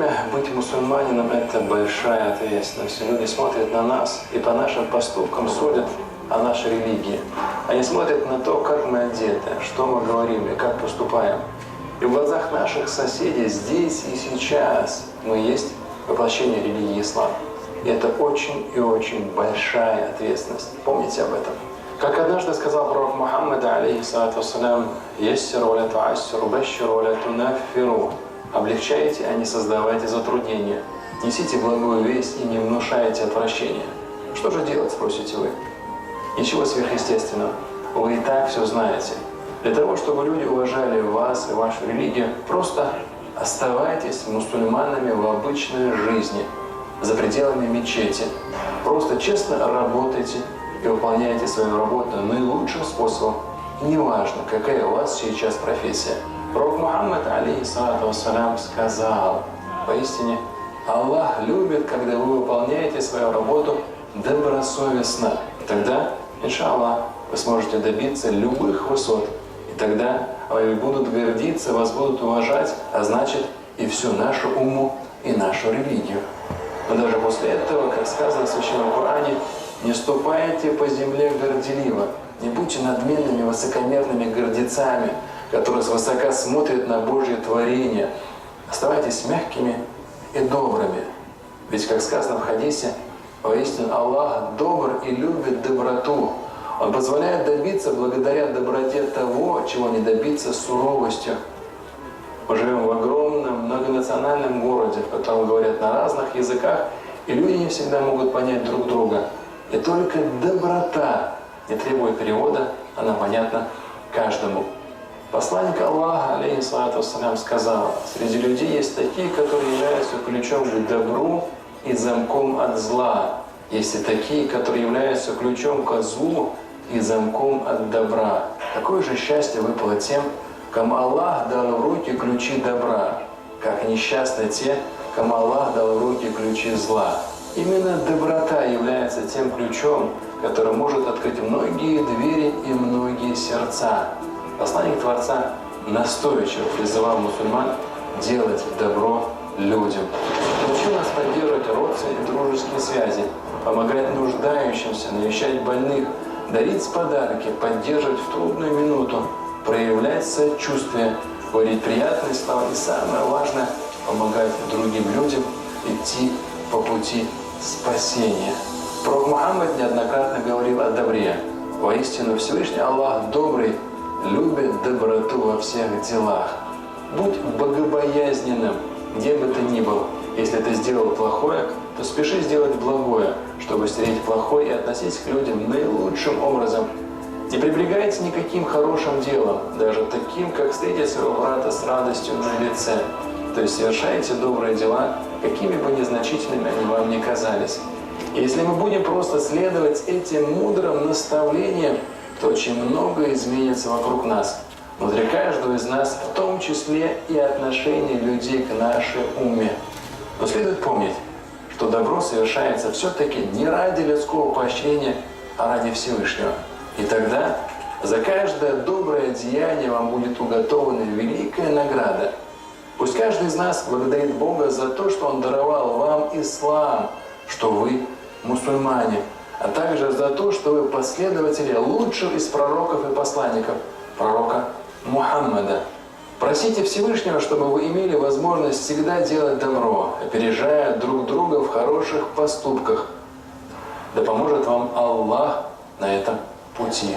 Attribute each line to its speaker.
Speaker 1: время быть мусульманином – это большая ответственность. Люди смотрят на нас и по нашим поступкам судят о нашей религии. Они смотрят на то, как мы одеты, что мы говорим и как поступаем. И в глазах наших соседей здесь и сейчас мы есть воплощение религии ислам. И это очень и очень большая ответственность. Помните об этом. Как однажды сказал пророк Мухаммад, алейхиссалату вассалям, «Яссиру ва ля ту'ассиру, башширу ва ля тунаффиру». Облегчайте, а не создавайте затруднения. Несите благую весть и не внушайте отвращения. Что же делать, спросите вы? Ничего сверхъестественного. Вы и так все знаете. Для того, чтобы люди уважали вас и вашу религию, просто оставайтесь мусульманами в обычной жизни, за пределами мечети. Просто честно работайте и выполняйте свою работу наилучшим способом. И неважно, какая у вас сейчас профессия. Пророк Мухаммад, алейхиссалату вассалям, сказал: поистине, Аллах любит, когда вы выполняете свою работу добросовестно. И тогда, иншаллах, вы сможете добиться любых высот. И тогда вами будут гордиться, вас будут уважать, а значит и всю нашу умму и нашу религию. Но даже после этого, как сказано в Священном Коране, не ступайте по земле горделиво, не будьте надменными, высокомерными гордецами, которые свысока смотрят на Божье творение. Оставайтесь мягкими и добрыми. Ведь, как сказано в хадисе, воистину Аллах добр и любит доброту. Он позволяет добиться благодаря доброте того, чего не добиться суровостью. Мы живем в огромном многонациональном городе, в котором говорят на разных языках, и люди не всегда могут понять друг друга. И только доброта не требует перевода, она понятна каждому. Посланник Аллаха, алейхиссалату вассалям, сказал: среди людей есть такие, которые являются ключом к добру и замком от зла. Есть и такие, которые являются ключом к злу и замком от добра. Какое же счастье выпало тем, кому Аллах дал в руки ключи добра, как несчастны те, кому Аллах дал в руки ключи зла. Именно доброта является тем ключом, который может открыть многие двери и многие сердца. Посланник Творца настойчиво призывал мусульман делать добро людям. Учил нас поддерживать родственные и дружеские связи, помогать нуждающимся, навещать больных, дарить подарки, поддерживать в трудную минуту, проявлять сочувствие, говорить приятные слова и, самое важное, помогать другим людям идти по пути спасения. Пророк Мухаммад неоднократно говорил о добре. Воистину Всевышний Аллах добрый, любит доброту во всех делах. Будь богобоязненным, где бы ты ни был. Если ты сделал плохое, то спеши сделать благое, чтобы стереть плохое и относиться к людям наилучшим образом. Не пренебрегайте никаким хорошим делом, даже таким, как встретить своего брата с радостью на лице. То есть совершайте добрые дела, какими бы незначительными они вам ни казались. И если мы будем просто следовать этим мудрым наставлениям, то очень многое изменится вокруг нас, внутри каждого из нас, в том числе и отношение людей к нашей умме. Но следует помнить, что добро совершается все-таки не ради людского поощрения, а ради Всевышнего. И тогда за каждое доброе деяние вам будет уготована великая награда. Пусть каждый из нас благодарит Бога за то, что Он даровал вам ислам, что вы мусульмане, а также за то, что вы последователи лучшего из пророков и посланников, пророка Мухаммада. Просите Всевышнего, чтобы вы имели возможность всегда делать добро, опережая друг друга в хороших поступках. Да поможет вам Аллах на этом пути.